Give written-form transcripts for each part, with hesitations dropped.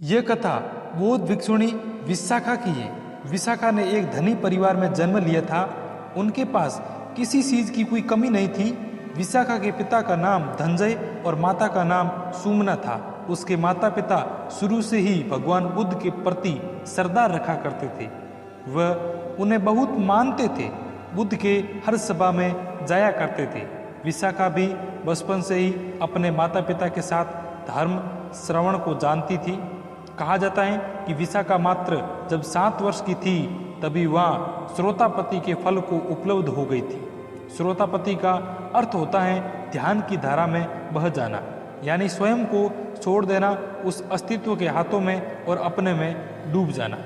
यह कथा बौद्ध भिक्षुणी विशाखा की है। विशाखा ने एक धनी परिवार में जन्म लिया था। उनके पास किसी चीज की कोई कमी नहीं थी। विशाखा के पिता का नाम धनंजय और माता का नाम सुमना था। उसके माता पिता शुरू से ही भगवान बुद्ध के प्रति श्रद्धा रखा करते थे। वह उन्हें बहुत मानते थे। बुद्ध के हर सभा में जाया करते थे। विशाखा भी बचपन से ही अपने माता पिता के साथ धर्म श्रवण को जानती थी। कहा जाता है कि विशाखा मात्र जब 7 वर्ष की थी तभी वह श्रोतापति के फल को उपलब्ध हो गई थी। श्रोतापति का अर्थ होता है ध्यान की धारा में बह जाना, यानी स्वयं को छोड़ देना, उस अस्तित्व के हाथों में और अपने में डूब जाना।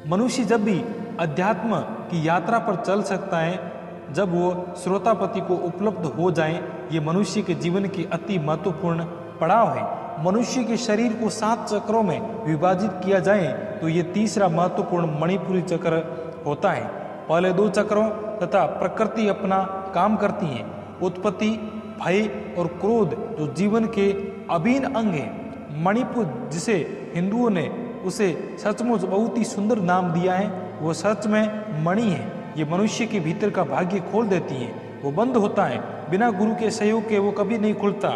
मनुष्य जब भी अध्यात्म की यात्रा पर चल सकता है जब वो श्रोतापति को उपलब्ध हो जाए। ये मनुष्य के जीवन की अति महत्वपूर्ण पड़ाव है। मनुष्य के शरीर को 7 चक्रों में विभाजित किया जाए तो ये तीसरा महत्वपूर्ण मणिपुरी चक्र होता है। पहले 2 चक्रों तथा प्रकृति अपना काम करती हैं। उत्पत्ति, भय और क्रोध जो जीवन के अभिन्न अंग हैं। मणिपुर जिसे हिंदुओं ने उसे सचमुच बहुत ही सुंदर नाम दिया है, वो सच में मणि है। ये मनुष्य के भीतर का भाग्य खोल देती है। वो बंद होता है, बिना गुरु के सहयोग के वो कभी नहीं खुलता।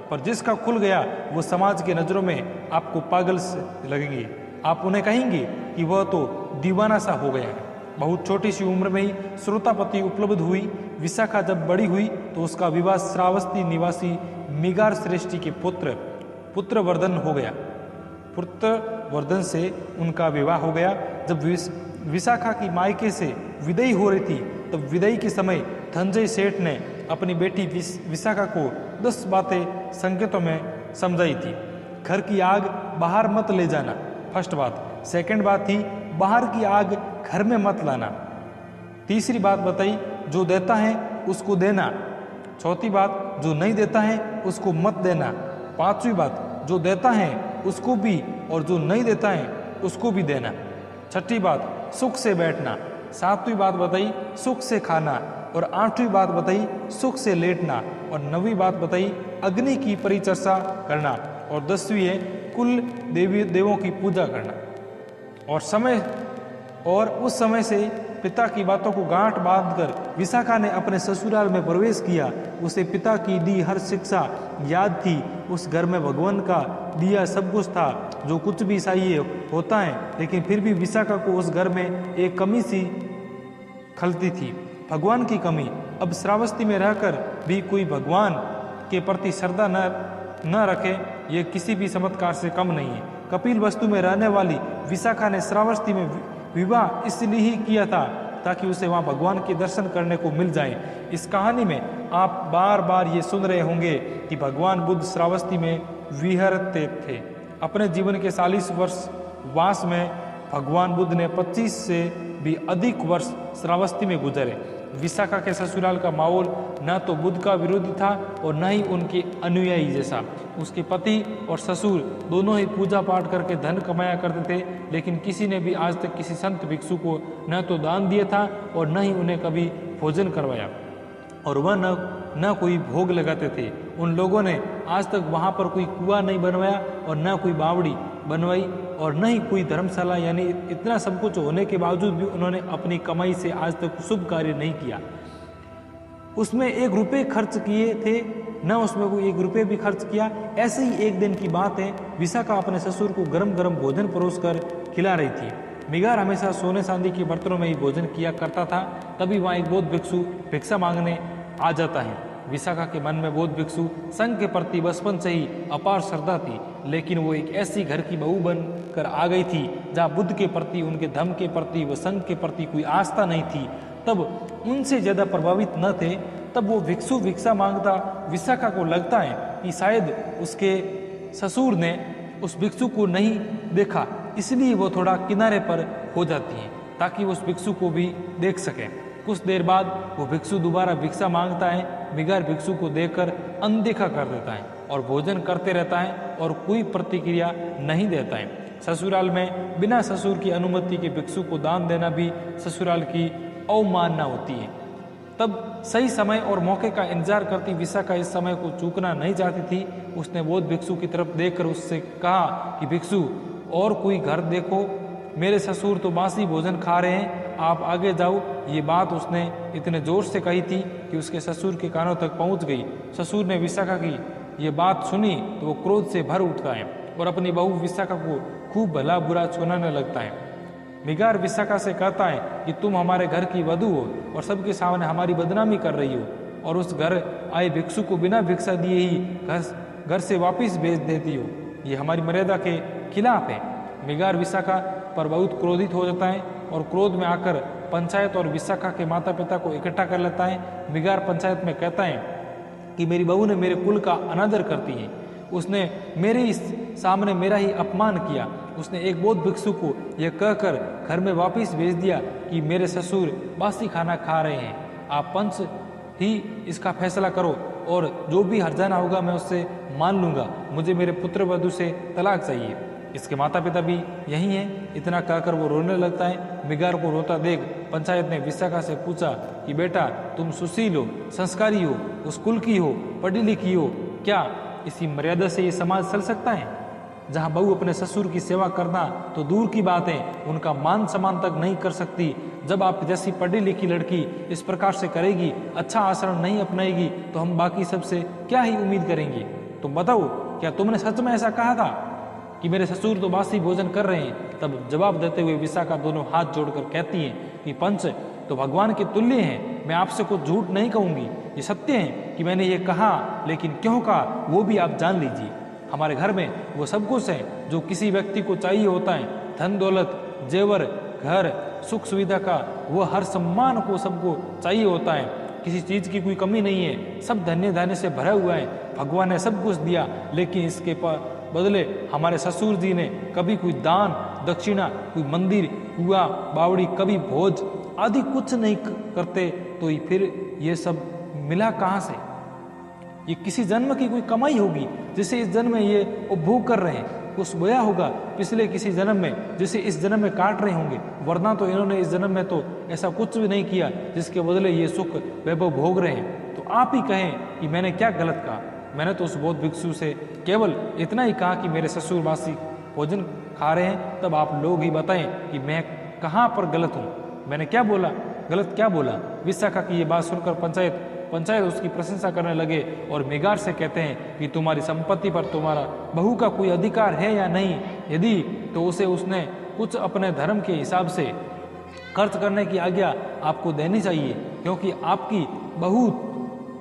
पर जिसका खुल गया वो समाज के नज़रों में आपको पागल से लगेंगे। आप उन्हें कहेंगे कि वह तो दीवाना सा हो गया है। बहुत छोटी सी उम्र में ही श्रोतापति उपलब्ध हुई। विशाखा जब बड़ी हुई तो उसका विवाह श्रावस्ती निवासी मिगार श्रेष्ठी के पुत्रवर्धन हो गया। पुत्रवर्धन से उनका विवाह हो गया। जब विशाखा की मायके से विदाई हो रही थी तब विदाई के समय धनंजय सेठ ने अपनी बेटी विशाखा को 10 बातें संकेतों में समझाई थी। घर की आग बाहर मत ले जाना, फर्स्ट बात। सेकंड बात थी बाहर की आग घर में मत लाना। तीसरी बात बताई जो देता है उसको देना। चौथी बात जो नहीं देता है उसको मत देना। 5वीं बात जो देता है उसको भी और जो नहीं देता है उसको भी देना। 6ठी बात सुख से बैठना। 7वीं बात बताई सुख से खाना। और 8वीं बात बताई सुख से लेटना। और 9वीं बात बताई अग्नि की परिचर्चा करना। और 10वीं है कुल देवों की पूजा करना। और उस समय से पिता की बातों को गांठ बांधकर विशाखा ने अपने ससुराल में प्रवेश किया। उसे पिता की दी हर शिक्षा याद थी। उस घर में भगवान का दिया सब कुछ था जो कुछ भी चाहिए होता है, लेकिन फिर भी विशाखा को उस घर में एक कमी सी खलती थी, भगवान की कमी। अब श्रावस्ती में रहकर भी कोई भगवान के प्रति श्रद्धा न रखे, ये किसी भी चमत्कार से कम नहीं है। कपिल वस्तु में रहने वाली विशाखा ने श्रावस्ती में विवाह इसलिए ही किया था ताकि उसे वहाँ भगवान के दर्शन करने को मिल जाए। इस कहानी में आप बार बार ये सुन रहे होंगे कि भगवान बुद्ध श्रावस्ती में विहरते थे। अपने जीवन के 40 वर्ष वास में भगवान बुद्ध ने 25 से भी अधिक वर्ष श्रावस्ती में गुजरे। विशाखा के ससुराल का माहौल न तो बुद्ध का विरोधी था और न ही उनके अनुयायी जैसा। उसके पति और ससुर दोनों ही पूजा पाठ करके धन कमाया करते थे, लेकिन किसी ने भी आज तक किसी संत भिक्षु को न तो दान दिया था और न ही उन्हें कभी भोजन करवाया, और वह न कोई भोग लगाते थे। उन लोगों ने आज तक वहाँ पर कोई कुआं नहीं बनवाया और न कोई बावड़ी बनवाई और न ही कोई धर्मशाला। यानी इतना सब कुछ होने के बावजूद भी उन्होंने अपनी कमाई से आज तक शुभ कार्य नहीं किया। उसमें 1 रुपये खर्च किए थे, न उसमें कोई 1 रुपये भी खर्च किया। ऐसे ही एक दिन की बात है, विशाखा अपने ससुर को गरम गरम भोजन परोस कर खिला रही थी। मिगार हमेशा सोने चांदी के बर्तनों में ही भोजन किया करता था। तभी वहाँ एक बौद्ध भिक्षु भिक्षा मांगने आ जाता है। विशाखा के मन में बौद्ध भिक्षु संघ के प्रति बचपन से ही अपार श्रद्धा थी, लेकिन वो एक ऐसी घर की बहू बन कर आ गई थी जहाँ बुद्ध के प्रति, उनके धर्म के प्रति व संघ के प्रति कोई आस्था नहीं थी। तब उनसे ज़्यादा प्रभावित न थे। तब वो भिक्षु भिक्षा मांगता। विशाखा को लगता है कि शायद उसके ससुर ने उस भिक्षु को नहीं देखा, इसलिए वो थोड़ा किनारे पर हो जाती है ताकि उस भिक्षु को भी देख सके। कुछ देर बाद वो भिक्षु दोबारा भिक्षा मांगता है। मिगार भिक्षु को देखकर अनदेखा कर देता है और भोजन करते रहता है और कोई प्रतिक्रिया नहीं देता है। ससुराल में बिना ससुर की अनुमति के भिक्षु को दान देना भी ससुराल की अवमानना होती है। तब सही समय और मौके का इंतजार करती विशाखा इस समय को चूकना नहीं चाहती थी। उसने बौद्ध भिक्षु की तरफ देखकर उससे कहा कि भिक्षु, और कोई घर देखो, मेरे ससुर तो बासी भोजन खा रहे हैं, आप आगे जाओ। ये बात उसने इतने जोर से कही थी कि उसके ससुर के कानों तक पहुंच गई। ससुर ने विशाखा की ये बात सुनी तो वो क्रोध से भर उठता है और अपनी बहू विशाखा को खूब भला बुरा सुनाने लगता है। मिगार विशाखा से कहता है कि तुम हमारे घर की वधू हो और सबके सामने हमारी बदनामी कर रही हो, और उस घर आए भिक्षु को बिना भिक्षा दिए ही घर से वापस भेज देती हो। ये हमारी मर्यादा के खिलाफ है। मिगार विशाखा पर बहुत क्रोधित हो जाता है और क्रोध में आकर पंचायत और विशाखा के माता पिता को इकट्ठा कर लेता है। मिगार पंचायत में कहता है कि मेरी बहू ने मेरे कुल का अनादर करती है, उसने मेरे इस सामने मेरा ही अपमान किया। उसने एक बौद्ध भिक्षु को यह कहकर घर में वापस भेज दिया कि मेरे ससुर बासी खाना खा रहे हैं। आप पंच ही इसका फैसला करो और जो भी हर्जाना होगा मैं उससे मान लूंगा। मुझे मेरे पुत्र वधू से तलाक चाहिए। इसके माता पिता भी यही हैं। इतना कहकर वो रोने लगता है। मिगार को रोता देख पंचायत ने विशाखा से पूछा कि बेटा, तुम सुशील हो, संस्कारी हो, उस कुल की हो, पढ़ी लिखी हो, क्या इसी मर्यादा से ये समाज चल सकता है? जहाँ बहू अपने ससुर की सेवा करना तो दूर की बात है, उनका मान सम्मान तक नहीं कर सकती। जब आप जैसी पढ़ी लिखी लड़की इस प्रकार से करेगी, अच्छा आचरण नहीं अपनाएगी, तो हम बाकी सबसे क्या ही उम्मीद करेंगे? तुम बताओ, क्या तुमने सच में ऐसा कहा था कि मेरे ससुर तो बासी भोजन कर रहे हैं? तब जवाब देते हुए विशाखा दोनों हाथ जोड़कर कहती हैं कि पंच तो भगवान के तुल्य हैं, मैं आपसे कुछ झूठ नहीं कहूँगी। ये सत्य है कि मैंने ये कहा, लेकिन क्यों कहा वो भी आप जान लीजिए। हमारे घर में वो सब कुछ है जो किसी व्यक्ति को चाहिए होता है, धन दौलत, जेवर, घर, सुख सुविधा का वो हर सम्मान को सबको चाहिए होता है। किसी चीज़ की कोई कमी नहीं है, सब धन्य धान्य से भरा हुआ है। भगवान ने सब कुछ दिया, लेकिन इसके बदले हमारे ससुर जी ने कभी कोई दान दक्षिणा, कोई मंदिर, कुआ, बावड़ी, कभी भोज आदि कुछ नहीं करते। तो फिर ये सब मिला कहाँ से? ये किसी जन्म की कोई कमाई होगी जिसे इस जन्म में ये उपभोग कर रहे हैं। कुछ बोया होगा पिछले किसी जन्म में जिसे इस जन्म में काट रहे होंगे, वरना तो इन्होंने इस जन्म में तो ऐसा कुछ भी नहीं किया जिसके बदले ये सुख वैभव भोग रहे हैं। तो आप ही कहें कि मैंने क्या गलत कहा? मैंने तो उस बौद्ध भिक्षु से केवल इतना ही कहा कि मेरे ससुर बासी भोजन खा रहे हैं। तब आप लोग ही बताएं कि मैं कहाँ पर गलत हूँ, मैंने क्या बोला, गलत क्या बोला? विशाखा की ये बात सुनकर पंचायत उसकी प्रशंसा करने लगे और मिगार से कहते हैं कि तुम्हारी संपत्ति पर तुम्हारा बहू का कोई अधिकार है या नहीं? यदि तो उसे उसने कुछ अपने धर्म के हिसाब से खर्च करने की आज्ञा आपको देनी चाहिए, क्योंकि आपकी बहू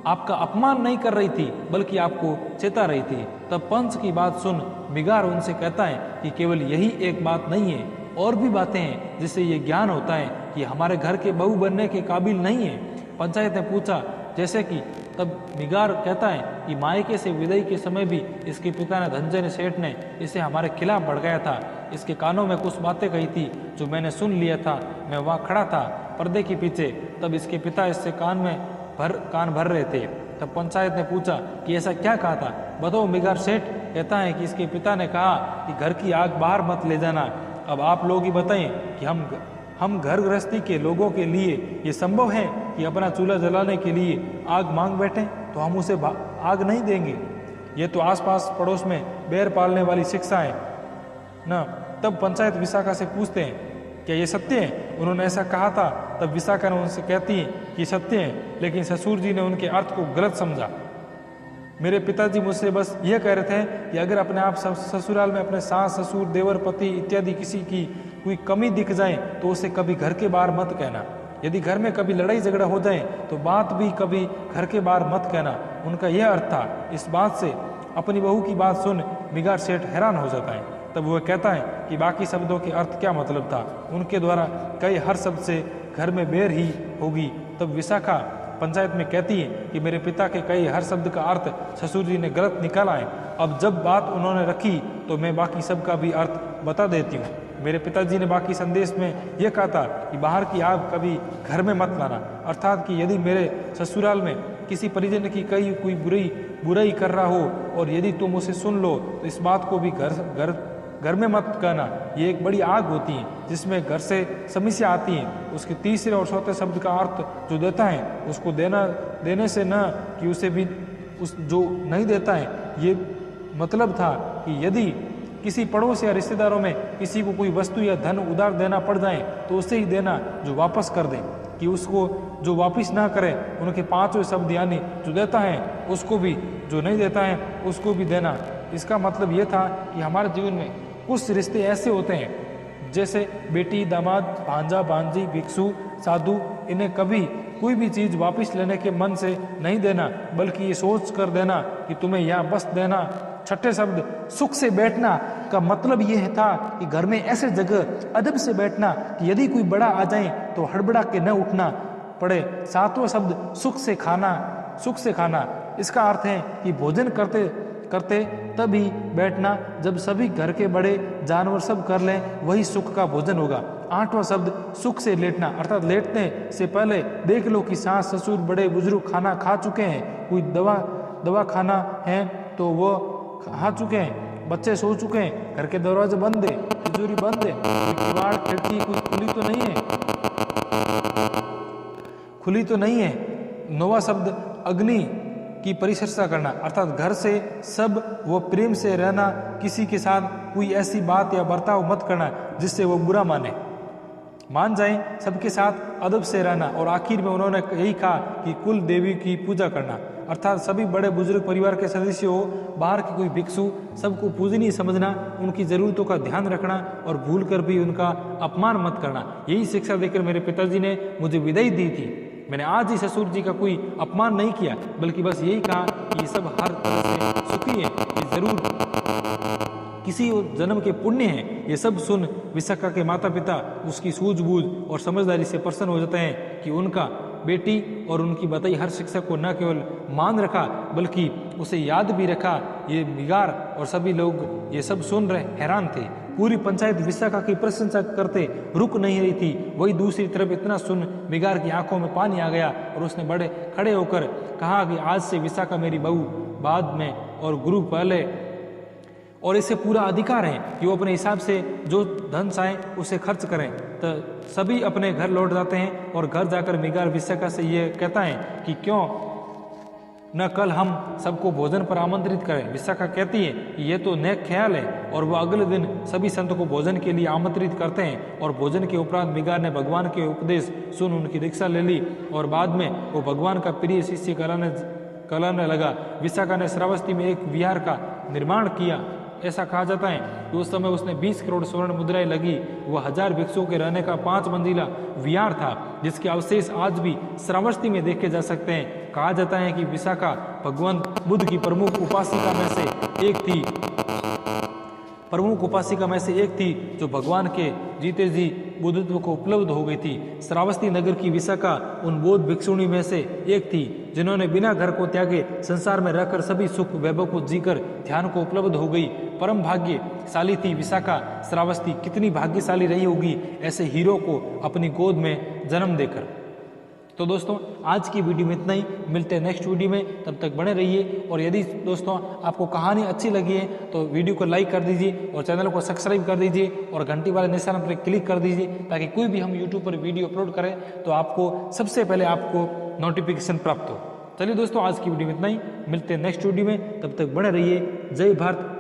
आपका अपमान नहीं कर रही थी बल्कि आपको चेता रही थी। तब पंच की बात सुन मिगार उनसे कहता है कि केवल यही एक बात नहीं है, और भी बातें हैं जिससे ये ज्ञान होता है कि हमारे घर के बहू बनने के काबिल नहीं है। पंचायत ने पूछा जैसे कि? तब मिगार कहता है कि मायके से विदाई के समय भी इसके पिता ने धनंजय सेठ ने इसे हमारे खिलाफ भड़काया था। इसके कानों में कुछ बातें कही थी जो मैंने सुन लिया था। मैं वहाँ खड़ा था पर्दे के पीछे, तब इसके पिता इससे कान भर रहे थे। तब पंचायत ने पूछा कि ऐसा क्या कहा था, बताओ मिगार सेठ। कहता है कि इसके पिता ने कहा कि घर की आग बाहर मत ले जाना। अब आप लोग ही बताएं कि हम घर गृहस्थी के लोगों के लिए ये संभव है कि अपना चूल्हा जलाने के लिए आग मांग बैठें तो हम उसे आग नहीं देंगे? ये तो आसपास पड़ोस में बैर पालने वाली शिक्षा है ना। तब पंचायत विशाखा से पूछते हैं क्या ये सत्य है? उन्होंने ऐसा कहा था। तब विशाखा ने उनसे कहती है कि सत्य है, लेकिन ससुर जी ने उनके अर्थ को गलत समझा। मेरे पिताजी मुझसे बस यह कह रहे थे कि अगर अपने आप ससुराल में अपने सास ससुर देवर पति इत्यादि किसी की कोई कमी दिख जाए तो उसे कभी घर के बाहर मत कहना। यदि घर में कभी लड़ाई झगड़ा हो जाए तो बात भी कभी घर के बाहर मत कहना। उनका यह अर्थ था। इस बात से अपनी बहू की बात सुन मिगार सेठ हैरान हो जाता है। तब वह कहता है कि बाकी शब्दों के अर्थ क्या मतलब था? उनके द्वारा कई हर शब्द से घर में बेर ही होगी। तब विशाखा पंचायत में कहती है कि मेरे पिता के कई हर शब्द का अर्थ ससुर जी ने गलत निकाला है। अब जब बात उन्होंने रखी तो मैं बाकी सब का भी अर्थ बता देती हूँ। मेरे पिताजी ने बाकी संदेश में यह कहा था कि बाहर की आग कभी घर में मत लाना, अर्थात कि यदि मेरे ससुराल में किसी परिजन की कोई बुराई कर रहा हो और यदि तुम उसे सुन लो तो इस बात को भी घर घर में मत कहना, ये एक बड़ी आग होती है जिसमें घर से समस्या आती है। उसके तीसरे और चौथे शब्द का अर्थ जो देता है उसको देने से न कि उसे भी उस जो नहीं देता है, ये मतलब था कि यदि किसी पड़ोस या रिश्तेदारों में किसी को कोई वस्तु या धन उधार देना पड़ जाए तो उसे ही देना जो वापस कर दे, कि उसको जो वापस ना करे। उनके पांचों शब्द यानी जो देता है उसको भी, जो नहीं देता है उसको भी देना। इसका मतलब ये था कि हमारे जीवन में कुछ रिश्ते ऐसे होते हैं जैसे बेटी, दामाद, भांजा, भांजी, भिक्षु, साधु, इन्हें कभी कोई भी चीज़ वापस लेने के मन से नहीं देना, बल्कि ये सोच कर देना कि तुम्हें यहाँ बस देना। छठे शब्द सुख से बैठना का मतलब ये था कि घर में ऐसे जगह अदब से बैठना कि यदि कोई बड़ा आ जाए तो हड़बड़ा के न उठना पड़े। सातवां शब्द सुख से खाना। इसका अर्थ है कि भोजन करते करते तभी बैठना जब सभी घर के बड़े जानवर सब कर लें, वही सुख का भोजन होगा। आठवां शब्द सुख से लेटना, अर्थात लेटने से पहले देख लो कि सास, ससुर, बड़े बुजुर्ग खाना खा चुके हैं, कोई दवा खाना है तो वो खा चुके हैं, बच्चे सो चुके हैं, घर के दरवाजे बंद है, तिजोरी बंद है, किवाड़ खिड़की कोई खुली तो नहीं है। नौवां शब्द अग्नि की परिचर्चा करना, अर्थात घर से सब वो प्रेम से रहना, किसी के साथ कोई ऐसी बात या बर्ताव मत करना जिससे वो बुरा मान जाए, सबके साथ अदब से रहना। और आखिर में उन्होंने यही कहा कि कुल देवी की पूजा करना, अर्थात सभी बड़े बुजुर्ग परिवार के सदस्य हो, बाहर के कोई भिक्षु, सबको पूजनीय समझना, उनकी ज़रूरतों का ध्यान रखना और भूल कर भी उनका अपमान मत करना। यही शिक्षा देकर मेरे पिताजी ने मुझे विदाई दी थी। मैंने आज ही ससुर जी का कोई अपमान नहीं किया, बल्कि बस यही कहा कि ये सब हर तरह से सुखी है, ये जरूर किसी जन्म के पुण्य हैं। ये सब सुन विशाखा के माता पिता उसकी सूझबूझ और समझदारी से प्रसन्न हो जाते हैं कि उनका बेटी और उनकी बताई हर शिक्षा को न केवल मान रखा बल्कि उसे याद भी रखा। ये बिगार और सभी लोग ये सब सुन रहे हैरान थे। पूरी पंचायत विशाखा की प्रशंसा करते रुक नहीं रही थी। वही दूसरी तरफ इतना सुन बिगार की आंखों में पानी आ गया और उसने बड़े खड़े होकर कहा कि आज से विशाखा मेरी बहू बाद में और गुरु पहले, और इसे पूरा अधिकार है कि वो अपने हिसाब से जो धन चाहे उसे खर्च करें। तो सभी अपने घर लौट जाते हैं और घर जाकर मिगार विशाखा से ये कहता है कि क्यों न कल हम सबको भोजन पर आमंत्रित करें। विशाखा कहती है कि ये तो नेक ख्याल है, और वो अगले दिन सभी संतों को भोजन के लिए आमंत्रित करते हैं। और भोजन के उपरांत मिगार ने भगवान के उपदेश सुन उनकी दीक्षा ले ली और बाद में वो भगवान का प्रिय शिष्य कहलाने लगा। विशाखा ने श्रावस्ती में एक विहार का निर्माण किया। ऐसा कहा जाता है कि उस समय उसने 20 करोड़ स्वर्ण मुद्राएं लगी। वह 1000 भिक्षुओं के रहने का 5 मंजिला विहार था, जिसके अवशेष आज भी श्रावस्ती में देखे जा सकते हैं। कहा जाता है कि विशाखा भगवान बुद्ध की प्रमुख उपासिका में से एक थी जो भगवान के जीते जी बुद्धत्व को उपलब्ध हो गई थी। श्रावस्ती नगर की विशाखा उन बौद्ध भिक्षुणी में से एक थी जिन्होंने बिना घर को त्यागे संसार में रहकर सभी सुख वैभव को जीकर ध्यान को उपलब्ध हो गई। परम भाग्यशाली थी विशाखा श्रावस्ती। कितनी भाग्यशाली रही होगी ऐसे हीरो को अपनी गोद में जन्म देकर। तो दोस्तों आज की वीडियो में इतना ही, मिलते हैं नेक्स्ट वीडियो में, तब तक बने रहिए। और यदि दोस्तों आपको कहानी अच्छी लगी है तो वीडियो को लाइक कर दीजिए और चैनल को सब्सक्राइब कर दीजिए और घंटी वाले निशान पर क्लिक कर दीजिए ताकि कोई भी हम यूट्यूब पर वीडियो अपलोड करें तो आपको सबसे पहले आपको नोटिफिकेशन प्राप्त हो। चलिए दोस्तों आज की वीडियो में इतना ही, मिलते हैं नेक्स्ट वीडियो में, तब तक बने रहिए। जय भारत,